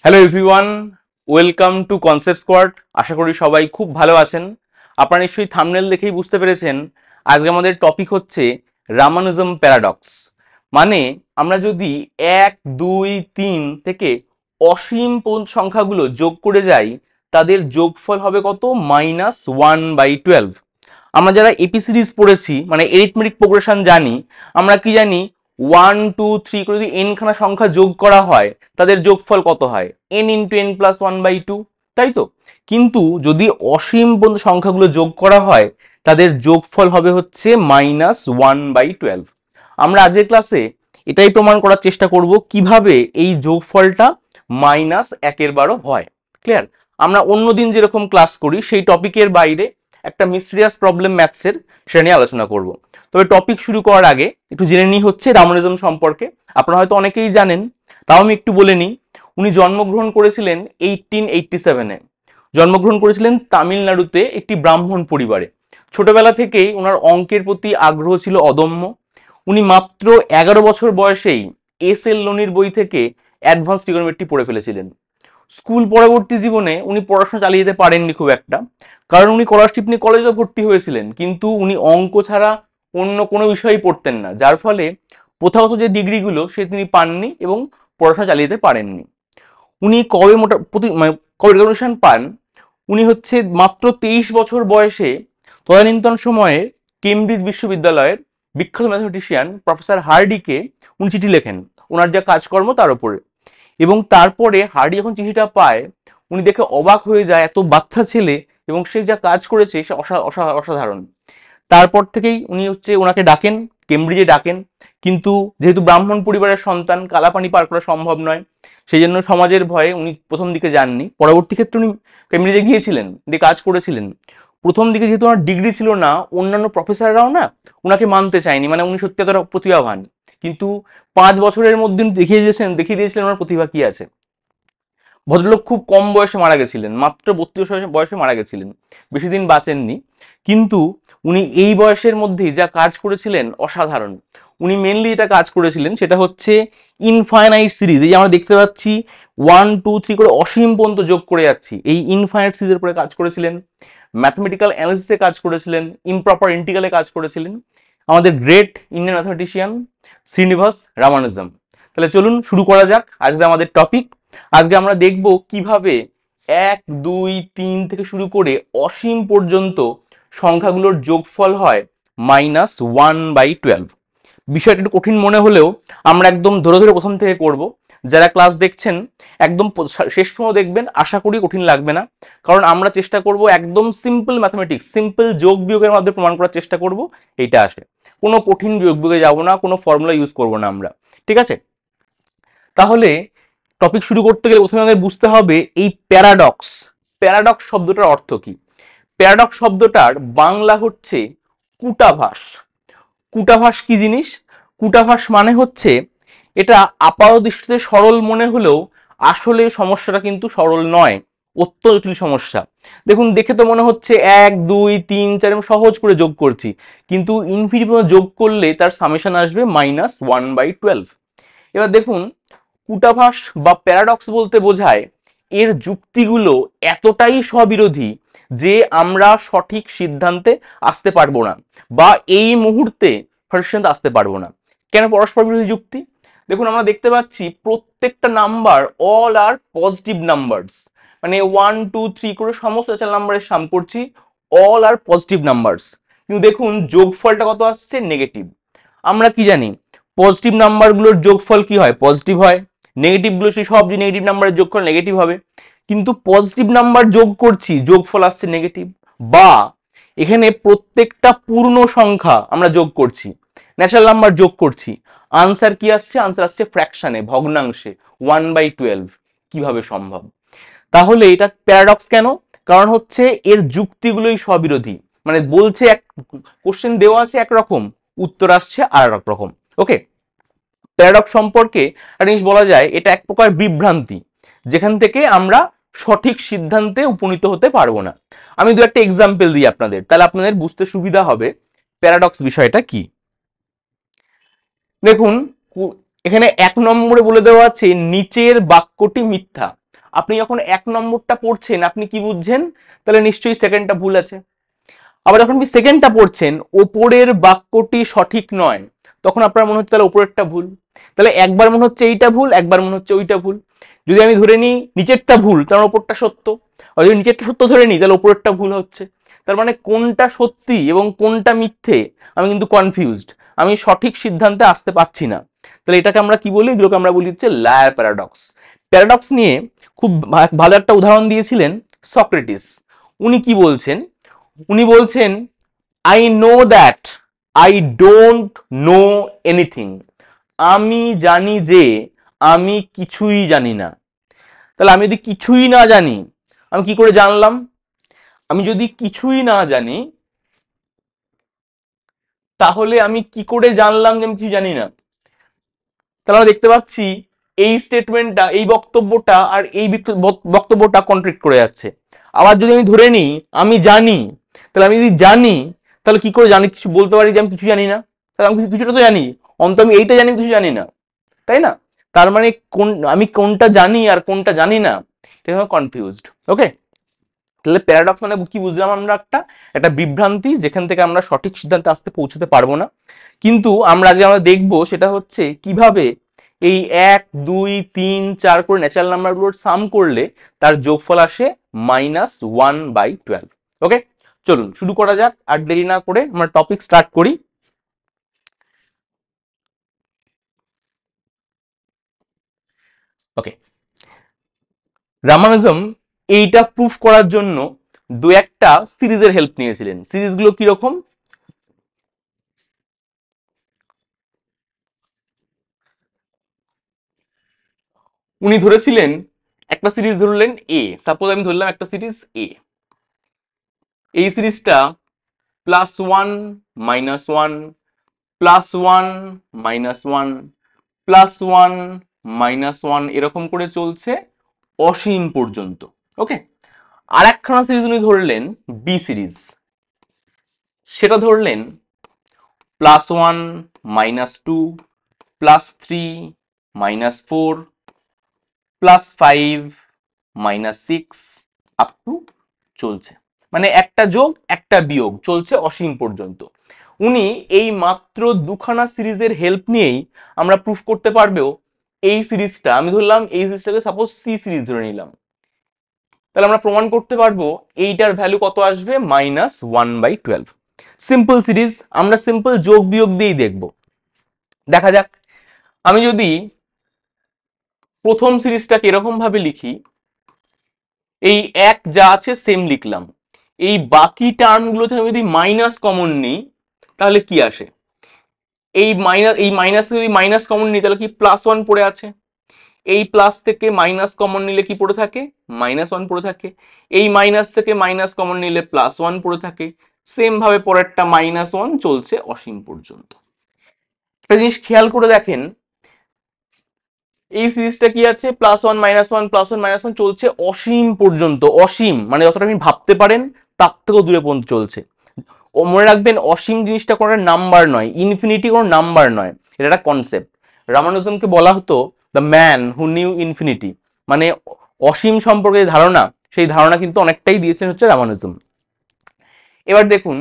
Hello everyone, welcome to concept squad. আশা করি সবাই খুব ভালো আছেন। আপনারা নিশ্চয়ই থাম্বনেল দেখেই বুঝতে পেরেছেন আজকে আমাদের টপিক হচ্ছে রামানুজম প্যারাডক্স। মানে আমরা যদি 1, 2, 3 থেকে অসীম পর্যন্ত সংখ্যাগুলো যোগ করে যাই তাদের যোগফল হবে কত? -1/12। আমরা যারা এপি সিরিজ পড়েছি মানে এরিথমেটিক প্রোগ্রেশন জানি, আমরা কি জানি 1, 2, 3 করে যদি n খানা সংখ্যা যোগ করা হয় তাদের যোগফল কত হয়? n × n + 1/2, তাই তো? কিন্তু যদি অসীম পর্যন্ত সংখ্যাগুলো যোগ করা হয় তাদের যোগফল হবে হচ্ছে -1/12। আমরা আজকের ক্লাসে এটাই প্রমাণ করার চেষ্টা করব কিভাবে এই যোগফলটা -1/12 হয়। ক্লিয়ার? আমরা অন্যদিন যেরকম ক্লাস করি সেই টপিকের বাইরে একটা মিস্টেরিয়াস প্রবলেম ম্যাথসের, সেটা নিয়ে আলোচনা করব। তবে টপিক শুরু করার আগে একটু জেনে নিই হচ্ছে রামানুজম সম্পর্কে। আপনারা হয়তো অনেকেই জানেন, তাও আমি একটু বলে নিই। উনি জন্মগ্রহণ করেছিলেন 1887-এ। জন্মগ্রহণ করেছিলেন তামিলনাড়ুতে একটি ব্রাহ্মণ পরিবারে। ছোটবেলা থেকেই ওনার অঙ্কের প্রতি আগ্রহ ছিল অদম্য। উনি মাত্র 11 বছর বয়সেই এস.এল. লোনির বই থেকে অ্যাডভান্স ট্রিগোনোমেট্রি পড়ে ফেলেছিলেন। স্কুল পরবর্তী জীবনে উনি পড়াশোনা চালিয়ে যেতে পারেননি খুব একটা, কারণ উনি স্কলারশিপ নিয়ে কলেজে ভর্তি হয়েছিলেন, কিন্তু উনি অঙ্ক ছাড়া অন্য কোনো বিষয়ই পড়তেন না, যার ফলে প্রথাগত যে ডিগ্রিগুলো সে তিনি পাননি এবং পড়াশোনা চালিয়ে যেতে পারেননি। উনি কবে কবে রেকগনিশন পান? উনি হচ্ছে মাত্র 23 বছর বয়সে তদানীন্তন সময়ে কেমব্রিজ বিশ্ববিদ্যালয়ের বিখ্যাত ম্যাথমেটিশিয়ান প্রফেসর হার্ডিকে উনি চিঠি লেখেন ওনার যা কাজকর্ম তার উপরে। এবং তারপরে হার্ডি যখন চিঠিটা পায় উনি দেখে অবাক হয়ে যায়, এত বাচ্চা ছেলে এবং সে যা কাজ করেছে সে অসাধারণ। তারপর থেকেই উনি হচ্ছে ওনাকে ডাকেন, কেমব্রিজে ডাকেন, কিন্তু যেহেতু ব্রাহ্মণ পরিবারের সন্তান কালাপানি পার করা সম্ভব নয়, সেই জন্য সমাজের ভয়ে উনি প্রথম দিকে যাননি। পরবর্তী ক্ষেত্রে উনি কেমব্রিজে গিয়েছিলেন, দিয়ে কাজ করেছিলেন। প্রথম দিকে যেহেতু ওনার ডিগ্রি ছিল না, অন্যান্য প্রফেসররাও না ওনাকে মানতে চায়নি, মানে উনি সত্যি এতটা প্রতিভাবান। কিন্তু 5 বছরের মধ্যে উনি দেখিয়ে দিয়েছিলেন ওনার প্রতিভা কি আছে। ভদ্রলোক খুব কম বয়সে মারা গেছিলেন, মাত্র 32 বয়সে মারা গেছিলেন, বেশি দিন বাঁচেননি। কিন্তু উনি এই বয়সের মধ্যেই যা কাজ করেছিলেন অসাধারণ। উনি মেনলি এটা কাজ করেছিলেন সেটা হচ্ছে ইনফাইনাইট সিরিজ। এই যে আমরা দেখতে পাচ্ছি 1, 2, 3 করে অসীম পর্যন্ত যোগ করে যাচ্ছি, এই ইনফাইনাইট সিরিজের উপরে কাজ করেছিলেন। ম্যাথমেটিক্যাল অ্যানালিসিসে কাজ করেছিলেন, ইমপ্রপার ইন্টিগ্রালে কাজ করেছিলেন আমাদের great Indian mathematician Srinivas Ramanujan. তাহলে চলুন শুরু করা যাক আজকে আমাদের টপিক। আজকে আমরা দেখব কিভাবে 1, 2, 3 থেকে শুরু করে অসীম পর্যন্ত সংখ্যাগুলোর যোগফল হয় -1/12। বিষয়টা একটু কঠিন মনে হলেও আমরা একদম ধরে ধরে প্রথম থেকে করব। যারা ক্লাস দেখছেন একদম শেষ পর্যন্ত দেখবেন, আশা করি কঠিন লাগবে না, কারণ আমরা চেষ্টা করব একদম সিম্পল ম্যাথমেটিক্স, সিম্পল যোগ বিয়োগের মাধ্যমে প্রমাণ করার চেষ্টা করব এইটা আসে। কোনো কঠিন যোগ বিয়োগে যাব না, কোনো ফর্মুলা ইউজ করব না আমরা, ঠিক আছে? তাহলে টপিক শুরু করতে গেলে প্রথমে আমাদের বুঝতে হবে এই প্যারাডক্স। প্যারাডক্স শব্দটার অর্থ কি? প্যারাডক্স শব্দটার বাংলা হচ্ছে কূটাভাস। কূটাভাস কি জিনিস? কূটাভাস মানে হচ্ছে, এটা আপাত দৃষ্টিতে সরল মনে হলেও আসলে সমস্যাটা কিন্তু সরল নয়, অত্যন্ত জটিল সমস্যা। দেখুন, দেখে তো মনে হচ্ছে 1, 2, 3, 4 এবং সহজ করে যোগ করছি, কিন্তু ইনফিনিটি যোগ করলে তার সামেশন আসবে -1/12। এবার দেখুন, কূটাভাস বা প্যারাডক্স বলতে বোঝায় এর যুক্তিগুলো এতটাই স্ববিরোধী যে আমরা সঠিক সিদ্ধান্তে আসতে পারবো না, বা এই মুহূর্তে সঠিক সিদ্ধান্তে আসতে পারবো না। কেন পরস্পর বিরোধী যুক্তি? দেখুন, আমরা দেখতে পাচ্ছি প্রত্যেকটা নাম্বার অল আর পজিটিভ নাম্বারস, মানে 1, 2, 3 করে সমস্ত ন্যাচারাল নাম্বারের সাম করছি, অল আর পজিটিভ নাম্বারস। কিন্তু দেখুন যোগফলটা কত আসছে? নেগেটিভ। আমরা কি জানি পজিটিভ নাম্বারগুলোর যোগফল কি হয়? পজিটিভ হয়। নেগেটিভ গুলো সেই সব যে নেগেটিভ নাম্বারের যোগফল নেগেটিভ হবে, কিন্তু পজিটিভ নাম্বার যোগ করছি, যোগফল আসছে নেগেটিভ। বা এখানে প্রত্যেকটা পূর্ণ সংখ্যা আমরা যোগ করছি, ন্যাচারাল নাম্বার যোগ করছি, আনসার কি আসছে? আনসার আসছে ফ্র্যাকশনে, ভগ্নাংশে, 1/12। কিভাবে সম্ভব? তাহলে এটা প্যারাডক্স কেন? কারণ হচ্ছে এর যুক্তিগুলোই স্ববিরোধী। মানে বলছে এক, কোশ্চেন দেওয়া আছে একরকম, উত্তর আসছে আর এক রকম। ওকে, প্যারাডক্স সম্পর্কে একটা জিনিস বলা যায়, এটা এক প্রকার বিভ্রান্তি যেখান থেকে আমরা সঠিক সিদ্ধান্তে উপনীত হতে পারবো না। আমি দু একটা এক্সাম্পল দিই আপনাদের, তাহলে আপনাদের বুঝতে সুবিধা হবে প্যারাডক্স বিষয়টা কি। দেখুন, এখানে 1 নম্বরে বলে দেওয়া আছে নিচের বাক্যটি মিথ্যা। আপনি যখন 1 নম্বরটা পড়ছেন আপনি কি বুঝছেন, তাহলে নিশ্চয়ই সেকেন্ডটা ভুল আছে। আবার যখন আপনি সেকেন্ডটা পড়ছেন ওপরের বাক্যটি সঠিক নয়, তখন আপনার মনে হচ্ছে তাহলে ওপরেরটা ভুল। তাহলে একবার মনে হচ্ছে এইটা ভুল, একবার মনে হচ্ছে ওইটা ভুল। যদি আমি ধরে নিই নিচেরটা ভুল, তাহলে ওপরটা সত্য। আর যদি নিচেরটা সত্য ধরে নিই, তাহলে ওপরেরটা ভুল হচ্ছে। তার মানে কোনটা সত্যি এবং কোনটা মিথ্যে আমি কিন্তু কনফিউজড, আমি সঠিক সিদ্ধান্তে আসতে পারছি না। তাহলে এটাকে আমরা কি বলি, এগুলোকে আমরা বলি হচ্ছে লায়ার প্যারাডক্স। প্যারাডক্স নিয়ে খুব ভালো একটা উদাহরণ দিয়েছিলেন সক্রেটিস। উনি কি বলছেন, উনি বলছেন I know that I don't know anything. আমি জানি যে আমি কিছুই জানি না। তাহলে আমি যদি কিছুই না জানি, আমি কি করে জানলাম? আমি যদি কিছুই না জানি তাহলে আমি কি করে জানলাম যে আমি কিছু জানি না? তাহলে আমরা দেখতে পাচ্ছি এই স্টেটমেন্টটা, এই বক্তব্যটা আর এই বক্তব্যটা কন্ট্রাডিক্ট করে যাচ্ছে। আবার যদি আমি ধরে নিই আমি জানি, তাহলে আমি যদি জানি তাহলে কি করে জানি, কিছু বলতে পারি যে আমি কিছু জানি না? তাহলে আমি কিছুটা তো জানি, অন্তত আমি এইটা জানি কিছু জানি না, তাই না? তার মানে কোন আমি কোনটা জানি আর কোনটা জানি না, এটা কনফিউজড। ওকে, তাহলে প্যারাডক্স মানে কি বুঝলাম আমরা, একটা একটা বিভ্রান্তি যেখান থেকে আমরা সঠিক সিদ্ধান্তে আসতে পৌঁছতে পারবো না। কিন্তু আমরা দেখবো সেটা হচ্ছে কিভাবে এই 1 2 3 4 করে ন্যাচারাল নাম্বারগুলোর সাম করলে তার যোগফল আসে -1/12। ওকে, চলুন শুরু করা যাক, আর দেরি না করে আমরা টপিক স্টার্ট করি। ওকে, রামানুজম এইটা প্রুফ করার জন্য দু একটা সিরিজের হেল্প নিয়েছিলেন। সিরিজগুলো কিরকম? উনি ধরেছিলেন একটা সিরিজ ধরলেন এ, সাপোজ আমি ধরলাম একটা সিরিজ এ। এই সিরিজটা +1 -1 +1 -1 +1 -1 এরকম করে চলছে অসীম পর্যন্ত। ওকে, আর একখানা সিরিজ উনি ধরলেন বি সিরিজ, সেটা ধরলেন +1 -2 +3 -4 +5 -6 আপ টু চলছে, মানে একটা যোগ একটা বিয়োগ চলছে অসীম পর্যন্ত। উনি এই মাত্র দুখানা সিরিজের হেল্প নিয়েই আমরা প্রুফ করতে পারবো এই সিরিজটা, আমি ধরলাম এই সিরিজটাকে সাপোজ সি সিরিজ ধরে নিলাম, তাহলে আমরা প্রমাণ করতে পারবো এইটার ভ্যালু কত আসবে, -1/12। সিম্পল সিরিজ, আমরা সিম্পল যোগ বিয়োগ দিয়েই দেখব। দেখা যাক, আমি যদি প্রথম সিরিজটাকে এরকম ভাবে লিখি, এই এক যা আছে সেম লিখলাম, এই বাকি টার্মগুলোতে আমি যদি মাইনাস কমন নিই তাহলে কি আসে? এই মাইনাস যদি মাইনাস কমন নিই তাহলে কি +1 পড়ে আছে, এই প্লাস থেকে মাইনাস কমন নিলে কি পড়ে থাকে, -1 পড়ে থাকে, এই মাইনাস থেকে মাইনাস কমন নিলে +1 পড়ে থাকে। সেম ভাবে পরেরটা -1 চলছে অসীম পর্যন্ত। একটা জিনিস খেয়াল করে দেখেন, এই সিরিজটা কি আছে, +1 -1 +1 -1 চলছে অসীম পর্যন্ত। অসীম মানে যতটা আপনি ভাবতে পারেন তার থেকেও দূরে পর্যন্ত চলছে। ও মনে রাখবেন, অসীম জিনিসটা কোনো নাম্বার নয়, ইনফিনিটি কোনো নাম্বার নয়, এটা একটা কনসেপ্ট। রামানুজমকে বলা হতো the man who knew infinity, মানে অসীম সম্পর্কে ধারণা, সেই ধারণা কিন্তু অনেকটাই দিয়েছেন হচ্ছে রামানুজম। এবার দেখুন,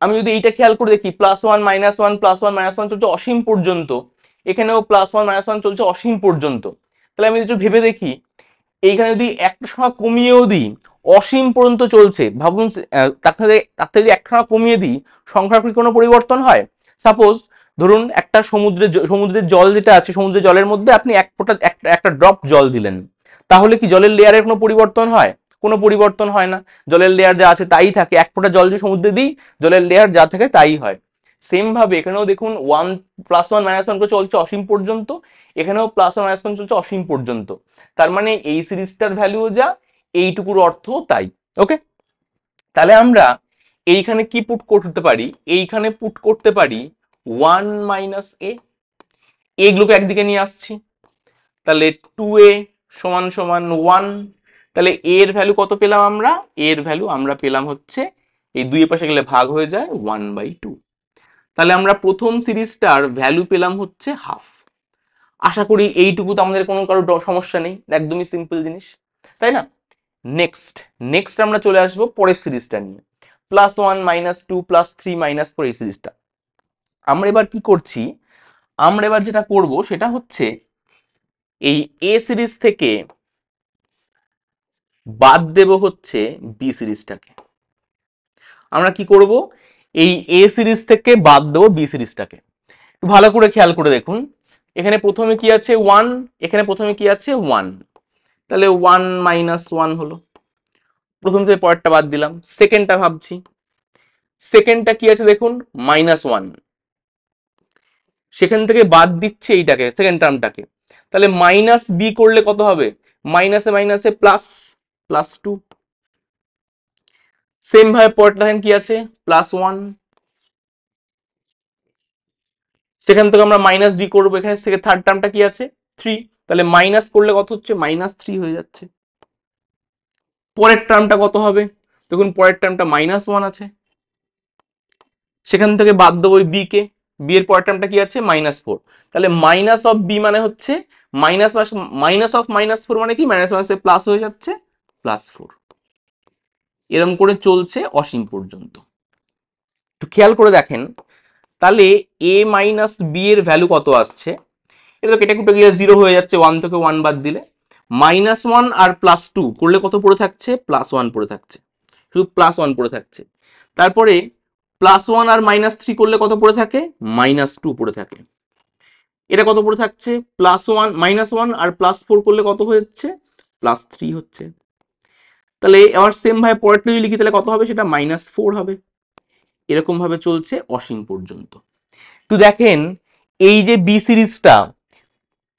আমি যদি এইটা খেয়াল করে দেখি, +1 -1 +1 -1 চলছে অসীম পর্যন্ত, এখানেও +1 -1 চলছে অসীম পর্যন্ত। তাহলে আমি একটু ভেবে দেখি, এইখানে যদি একটা সংখ্যা কমিয়েও দিই অসীম পর্যন্ত চলছে, ভাবুন তার থেকে যদি একটা সংখ্যা কমিয়ে দিই সংখ্যার কি কোনো পরিবর্তন হয়? সাপোজ ধরুন একটা সমুদ্রের জল যেটা আছে, সমুদ্রের জলের মধ্যে আপনি এক ফোঁটা একটা ড্রপ জল দিলেন, তাহলে কি জলের লেয়ারের কোনো পরিবর্তন হয়? কোনো পরিবর্তন হয় না, জলের লেয়ার যা আছে তাই থাকে। এক ফোঁটা জল যদি সমুদ্রে দিই জলের লেয়ার যা থাকে তাই হয়। সেম ভাবে এখানেও দেখুন, +1 -1 করে চলছে অসীম পর্যন্ত, এখানেও +1 -1 চলছে অসীম পর্যন্ত। তার মানে এই সিরিজটার ভ্যালু যা, এইটুকুর অর্থ তাই। ওকে, তাহলে আমরা এইখানে কি পুট করতে পারি, এইখানে পুট করতে পারি 1 - a, এগুলোকে একদিকে নিয়ে আসছি, তাহলে 2a = 1। তাহলে এর ভ্যালু কত পেলাম আমরা, এর ভ্যালু আমরা পেলাম হচ্ছে, এই 2 এর পাশে গেলে ভাগ হয়ে যায় 1/2। তাহলে আমরা প্রথম সিরিজটার ভ্যালু পেলাম হচ্ছে ½ আশা করি এইটুকু তো আমাদের কোনো কারো সমস্যা নেই, একদমই সিম্পল জিনিস, তাই না? নেক্সট নেক্সট আমরা চলে আসবো পরের সিরিজটা নিয়ে, +1 -2 +3 -4 এই সিরিজটা। আমরা এবার কি করছি, আমরা এবার যেটা করব সেটা হচ্ছে এই এ সিরিজ থেকে বাদ দেব হচ্ছে বি সিরিজটাকে। আমরা কি করব, এই এ সিরিজ থেকে বাদ দেব বি সিরিজটাকে। একটু ভালো করে খেয়াল করে দেখুন, এখানে প্রথমে কি আছে 1, এখানে প্রথমে কি আছে 1, তাহলে 1 - 1 হলো। প্রথম থেকে পরেরটা বাদ দিলাম, সেকেন্ডটা ভাবছি, সেকেন্ডটা কি আছে দেখুন -1, সেখান থেকে বাদ দিচ্ছে এইটাকে, সেকেন্ড টার্মটাকে, তাহলে মাইনাস বি করলে কত হবে, মাইনাসে মাইনাসে প্লাস, +2। সেম ভাবে পরেরটা দেখেন কি আছে +1, সেখান থেকে আমরা মাইনাস ডি করবো, এখানে থেকে থার্ড টার্মটা কি আছে 3, তাহলে মাইনাস করলে কত হচ্ছে -3 হয়ে যাচ্ছে। পরের টার্মটা কত হবে দেখুন, পরের টার্মটা -1 আছে, সেখান থেকে বাদ দেবো বি কে, বি এর পরের টার্মটা কি আছে -4, তাহলে মাইনাস অফ বি মানে হচ্ছে মাইনাস মাইনাস অফ -4 মানে কি, মাইনাস মাইনাসে প্লাস হয়ে যাচ্ছে +4। এরকম করে চলছে অসীম পর্যন্ত। একটু খেয়াল করে দেখেন, তাহলে এ মাইনাস বি এর ভ্যালু কত আসছে, এটা তো কেটে কুটে গিয়ে 0 হয়ে যাচ্ছে, 1 থেকে 1 বাদ দিলে, -1 আর +2 করলে কত পড়ে থাকছে +1 পড়ে থাকছে, শুধু +1 পড়ে থাকছে। তারপরে +1 আর -3 করলে কত পড়ে থাকে -2 পড়ে থাকে। এটা কত পড়ে থাকছে +1 -1 আর +4 করলে কত হচ্ছে +3 হচ্ছে। তাহলে আবার সেম ভাবে পরেরটা যদি লিখি তাহলে কত হবে, সেটা -4 হবে। এরকম ভাবে চলছে অসীম পর্যন্ত। একটু দেখেন এই যে বি সিরিজটা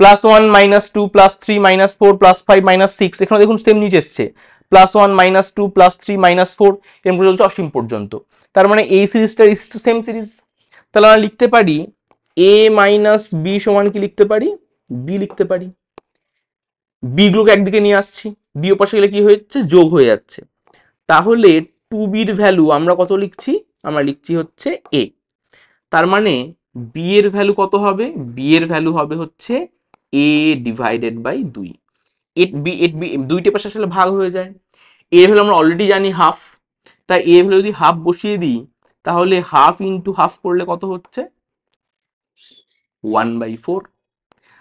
+1 -2 +3 -4 +5 -6, এখানে দেখুন সেম নিচে এসছে +1 -2 +3 -4, এরকম চলছে অসীম পর্যন্ত। তার মানে এই সিরিজটা সেম সিরিজ। তাহলে আমরা লিখতে পারি a - b সমান কি লিখতে পারি, b লিখতে পারি। বি গুলোকে একদিকে নিয়ে আসছি, বি ওপাশে গেলে কি হচ্ছে যোগ হয়ে যাচ্ছে। তাহলে 2b-র ভ্যালু আমরা কত লিখছি, আমরা লিখছি হচ্ছে a। তার মানে বি এর ভ্যালু কত হবে, বি এর ভ্যালু হবে হচ্ছে a/2। দুইটা পাশে আসলে ভাগ হয়ে যায়, এর ভ্যালু আমরা অলরেডি জানি হাফ, তাই এর ভ্যালু যদি হাফ বসিয়ে দিই তাহলে হাফ ইন্টু হাফ করলে কত হচ্ছে 1/4।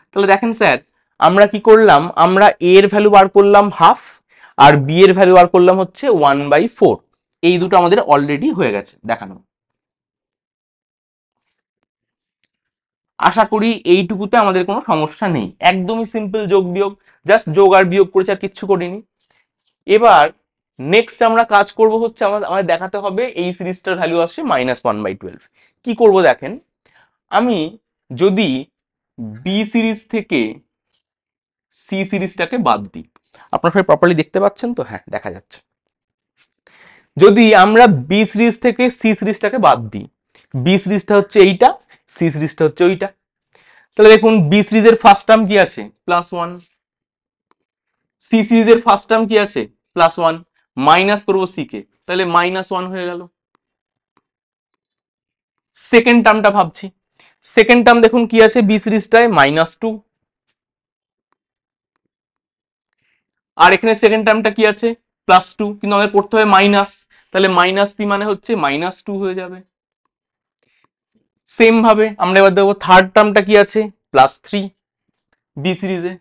তাহলে দেখেন স্যার আমরা কি করলাম, আমরা a এর ভ্যালু বার করলাম হাফ আর b এর ভ্যালু বার করলাম হচ্ছে 1/4, এই দুটো আমাদের অলরেডি হয়ে গেছে দেখানো। আশা করি এইটুকুতে আমাদের কোনো সমস্যা নেই, একদমই সিম্পল যোগ বিয়োগ, জাস্ট যোগ আর বিয়োগ করেছি আর কিচ্ছু করিনি। এবার নেক্সট আমরা কাজ করব হচ্ছে আমাদের দেখাতে হবে এই সিরিজটার ভ্যালু আসছে -1/12। কি করব দেখেন, আমি যদি বি সিরিজ থেকে সি সিরিজটাকে বাদ দিই, আপনারা সবাই প্রপারলি দেখতে পাচ্ছেন তো, হ্যাঁ দেখা যাচ্ছে। যদি আমরা বি সিরিজ থেকে সি সিরিজটাকে বাদ দিই, বি সিরিজটা হচ্ছে এইটা, সি সিরিজটা হচ্ছে ওইটা, তাহলে দেখুন বি সিরিজের ফার্স্ট টার্ম কি আছে +1, সি সিরিজের ফার্স্ট টার্ম কি আছে +1, মাইনাস করবো সি কে, তাহলে -1 হয়ে গেল। সেকেন্ড টার্মটা ভাবছি, সেকেন্ড টার্ম দেখুন কি আছে বি সিরিজটায় -2, আর এখানে সেকেন্ড টার্মটা কি আছে +2, কিন্তু আমাদের করতে হবে মাইনাস, তাহলে -3 মানে হচ্ছে -2 হয়ে যাবে। সেম ভাবে আমরা এবার দেখবো থার্ড টার্মটা কি আছে +3 বি সিরিজে,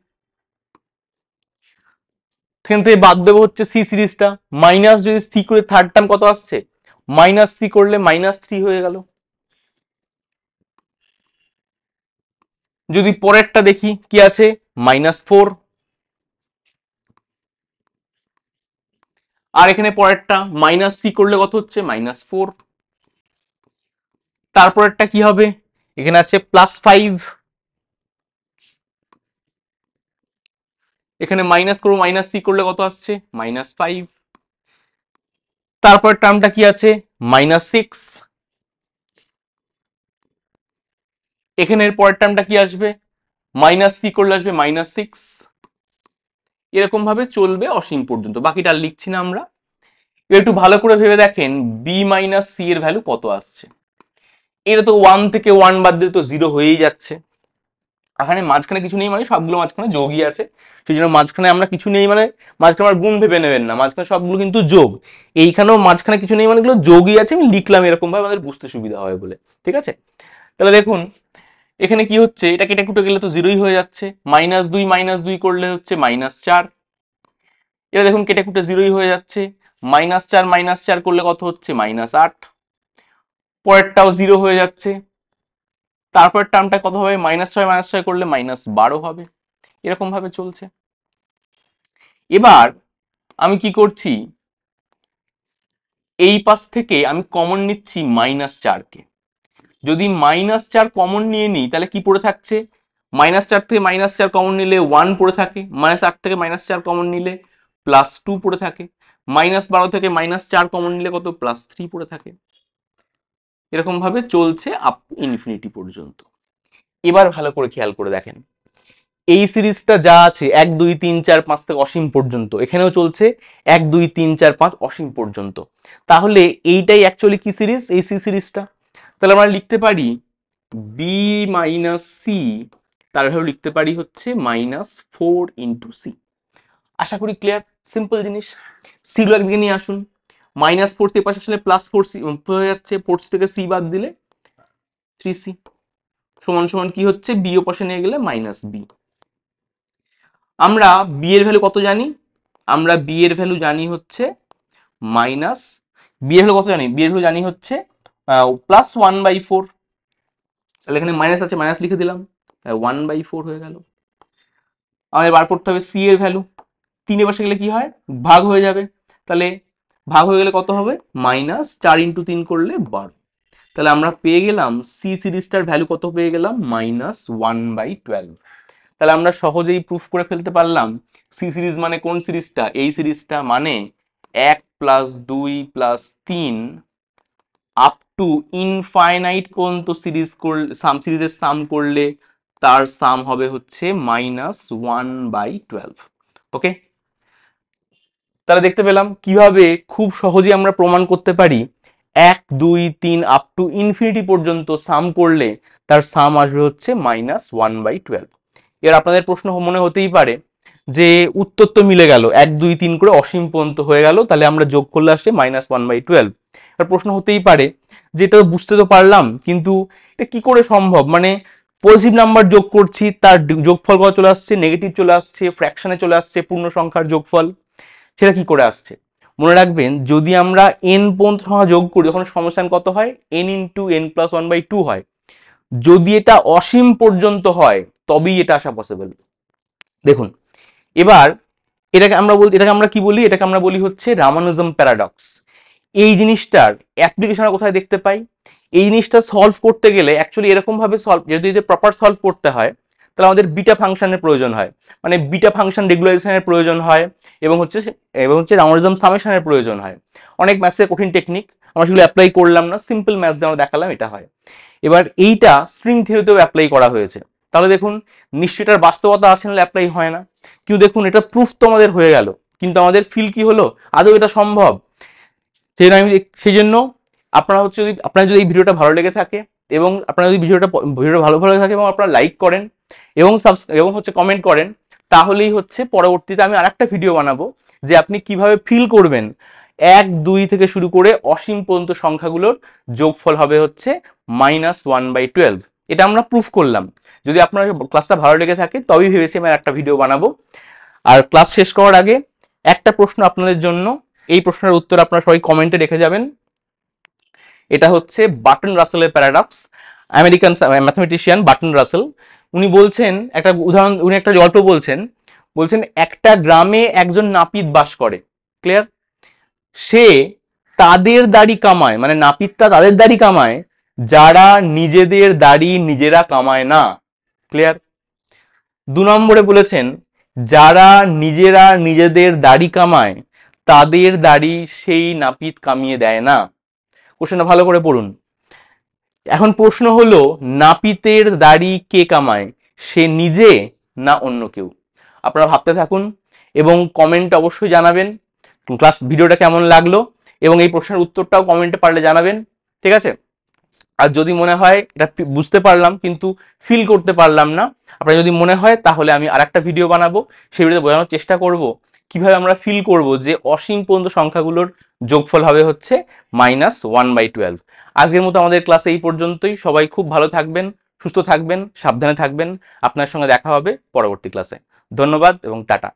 এখান থেকে বাদ দেবো হচ্ছে সি সিরিজটা, মাইনাস যদি সি করে থার্ড টার্ম কত আসছে -3 করলে -3 হয়ে গেল। যদি পরেরটা দেখি কি আছে -4, আর এখানে পরেরটা -c করলে কত হচ্ছে -4, তারপরেরটা কি হবে এখানে আছে +5, এখানে মাইনাস করবো -c করলে কত আসছে -5, তারপর টার্মটা কি আছে -6, এখানে এর পরের টার্মটা কি আসবে -c করলে আসবে -6, এরকম ভাবে চলবে অসীম পর্যন্ত। বাকিটা আর লিখছি না আমরা। একটু ভালো করে ভেবে দেখেন b - c এর ভ্যালু কত আসছে, এটা তো 1 থেকে 1 বাদ দিলে তো 0 হয়েই যাচ্ছে, এখানে মাঝখানে কিছু নেই মানে সবগুলো মাঝখানে যোগই আছে, সেই জন্য মাঝখানে আমরা কিছু নেই মানে মাঝখানে আমার গুণ ভেবে নেবেন না, মাঝখানে সবগুলো কিন্তু যোগ। এইখানেও মাঝখানে কিছু নেই মানে এগুলো যোগই আছে, আমি লিখলাম এরকম ভাবে আমাদের বুঝতে সুবিধা হয় বলে। ঠিক আছে, তাহলে দেখুন এখানে কি হচ্ছে, এটা কেটে কুটে গেলে তো জিরোই হয়ে যাচ্ছে, -2 করলে হচ্ছে -4। এটা দেখুন কেটে কুটে জিরোই হয়ে যাচ্ছে, -4 করলে কত হচ্ছে -8। পরেরটাও জিরো হয়ে যাচ্ছে, তারপর টার্মটা কত হবে, -6 করলে -12 হবে। এরকম ভাবে চলছে। এবার আমি কি করছি, এই পাশ থেকে আমি কমন নিচ্ছি -4 কে। যদি -4 কমন নিয়ে নিই তাহলে কি পড়ে থাকছে, -4 থেকে -4 কমন নিলে 1 পড়ে থাকে, -8 থেকে -4 কমন নিলে +2 পড়ে থাকে, -12 থেকে -4 কমন নিলে কত, +3 পড়ে থাকে। এরকম ভাবে চলছে আপ টু ইনফিনিটি পর্যন্ত। এবার ভালো করে খেয়াল করে দেখেন, এই সিরিজটা যা আছে 1 2 3 4 5 থেকে অসীম পর্যন্ত, এখানেও চলছে 1 2 3 4 5 অসীম পর্যন্ত। তাহলে এইটাই অ্যাকচুয়ালি কি সিরিজ, এই সি সিরিজটা। তাহলে আমরা লিখতে পারি বি মাইনাস সি, তার ভ্যালু লিখতে পারি হচ্ছে -4 ইন্টু সি। আশা করি ক্লিয়ার, সিম্পল জিনিস। সি গুলো একদিকে নিয়ে আসুন, -4 থেকে পাশে আসলে +4 সি হয়ে যাচ্ছে, 4 থেকে সি বাদ দিলে 3c সমান সমান কি হচ্ছে, বি ও পাশে নিয়ে গেলে -বি। আমরা বি এর ভ্যালু কত জানি, আমরা বি এর ভ্যালু জানি হচ্ছে মাইনাস, বি এর ভ্যালু কত জানি, বি এর ভ্যালু জানি হচ্ছে +1/4। তাহলে এখানে মাইনাস আছে, মাইনাস লিখে দিলাম, 1/4 হয়ে গেল। আমাদের বার করতে হবে সি এর ভ্যালু, 3 এর পাশে গেলে কি হয়, ভাগ হয়ে যাবে। তাহলে ভাগ হয়ে গেলে কত হবে, -4 × 3 করলে 12। তাহলে আমরা পেয়ে গেলাম সি সিরিজটার ভ্যালু কত পেয়ে গেলাম, -1/12। তাহলে আমরা সহজেই প্রুফ করে ফেলতে পারলাম সি সিরিজ মানে কোন সিরিজটা, এই সিরিজটা মানে 1 + 2 + 3 আপ টু ইনফাইনাইট পর্যন্ত সিরিজ করলে, সিরিজের সাম করলে তার সাম হবে হচ্ছে -1/12। ওকে, তাহলে দেখতে পেলাম কিভাবে খুব সহজেই আমরা প্রমাণ করতে পারি 1 2 3 আপ টু ইনফিনিটি পর্যন্ত সাম করলে তার সাম আসবে হচ্ছে -1/12। এর আপনাদের প্রশ্ন মনে হতেই পারে যে উত্তর তো মিলে গেল, 1 2 3 করে অসীম পর্যন্ত হয়ে গেল, তাহলে আমরা যোগ করলে আসছে -1/12। এর প্রশ্ন হতেই পারে যে এটা বুঝতে তো পারলাম, কিন্তু এটা কি করে সম্ভব, মানে পজিটিভ নাম্বার যোগ করছি তার যোগফল কত চলে আসছে, নেগেটিভ চলে আসছে, ফ্র্যাকশনে চলে আসছে পূর্ণ সংখ্যার যোগফল, সেটা কি করে আসছে। মনে রাখবেন যদি আমরা n পর্যন্ত সংখ্যা যোগ করি তখন সমস্যান কত হয়, n × n + 1/2 হয়। যদি এটা অসীম পর্যন্ত হয় তবেই এটা আসা পসিবল। দেখুন এবার এটাকে আমরা কি বলি, এটাকে আমরা বলি হচ্ছে রামানুজম প্যারাডক্স। এই জিনিসটার অ্যাপ্লিকেশন কোথায় দেখতে পাই, এই জিনিসটা সলভ করতে গেলে অ্যাকচুয়ালি এরকম ভাবে সলভ, যদি প্রপার সলভ করতে হয় তাহলে আমাদের বিটা ফাংশনের প্রয়োজন হয়, মানে বিটা ফাংশন রেগুলারাইজেশনের প্রয়োজন হয়, এবং হচ্ছে রামানুজম সামেশনের প্রয়োজন হয়। অনেক ম্যাথসের কঠিন টেকনিক, আমরা সেগুলো অ্যাপ্লাই করলাম না, সিম্পল ম্যাথস দিয়ে আমরা দেখালাম এটা হয়। এবার এইটা স্ট্রিং থিওরিতেও অ্যাপ্লাই করা হয়েছে, তাহলে দেখুন নিশ্চয়ই এটার বাস্তবতা আছে, নাহলে অ্যাপ্লাই হয় না। কিন্তু দেখুন এটা প্রুফ তো আমাদের হয়ে গেল, কিন্তু আমাদের ফিল কি হলো, আদৌ এটা সম্ভব। সেই জন্য আপনারা যদি এই ভিডিওটা ভালো লেগে থাকে এবং আপনারা যদি ভিডিওটা ভালো লেগে থাকে এবং আপনারা লাইক করেন এবং হচ্ছে কমেন্ট করেন, তাহলেই হচ্ছে পরবর্তীতে আমি আরেকটা ভিডিও বানাবো যে আপনি কিভাবে ফিল করবেন 1 2 থেকে শুরু করে অসীম পর্যন্ত সংখ্যাগুলোর যোগফল হবে হচ্ছে -1/12। এটা আমরা প্রুফ করলাম। যদি আপনার ক্লাসটা ভালো লেগে থাকে তবেই ভেবেছি আমি একটা ভিডিও বানাবো। আর ক্লাস শেষ করার আগে একটা প্রশ্ন আপনাদের জন্য, এই প্রশ্নের উত্তর আপনারা সবাই কমেন্টে রেখে যাবেন। এটা হচ্ছে বার্টন রাসেলের paradox. American mathematician Burton Rasel উনি বলছেন একটা উদাহরণ, উনি একটা গল্প বলছেন একটা গ্রামে একজন নাপিত বাস করে, ক্লিয়ার। সে তাদের দাড়ি কামায়, মানে নাপিতটা তাদের দাড়ি কামায় যারা নিজেদের দাড়ি নিজেরা কামায় না, ক্লিয়ার। 2 নম্বরে বলেছেন যারা নিজেরা নিজেদের দাড়ি কামায় তাদের দাড়ি সেই নাপিত কামিয়ে দেয় না। কোশ্চেনটা ভালো করে পড়ুন। এখন প্রশ্ন হলো নাপিতের দাড়ি কে কামায়, সে নিজে না অন্য কেউ? আপনারা ভাবতে থাকুন এবং কমেন্ট অবশ্যই জানাবেন ভিডিওটা কেমন লাগলো, এবং এই প্রশ্নের উত্তরটাও কমেন্টে পারলে জানাবেন, ঠিক আছে। আর যদি মনে হয় এটা বুঝতে পারলাম কিন্তু ফিল করতে পারলাম না, আপনার যদি মনে হয় তাহলে আমি আরেকটা ভিডিও বানাবো, সেই ভিডিওতে বোঝানোর চেষ্টা করব কিভাবে আমরা ফিল করব যে অসীম পর্যন্ত সংখ্যাগুলোর যোগফল হবে হচ্ছে -1/12। আজকের মতো আমাদের ক্লাসে এই পর্যন্তই। সবাই খুব ভালো থাকবেন, সুস্থ থাকবেন, সাবধানে থাকবেন। আপনার সঙ্গে দেখা হবে পরবর্তী ক্লাসে। ধন্যবাদ এবং টাটা।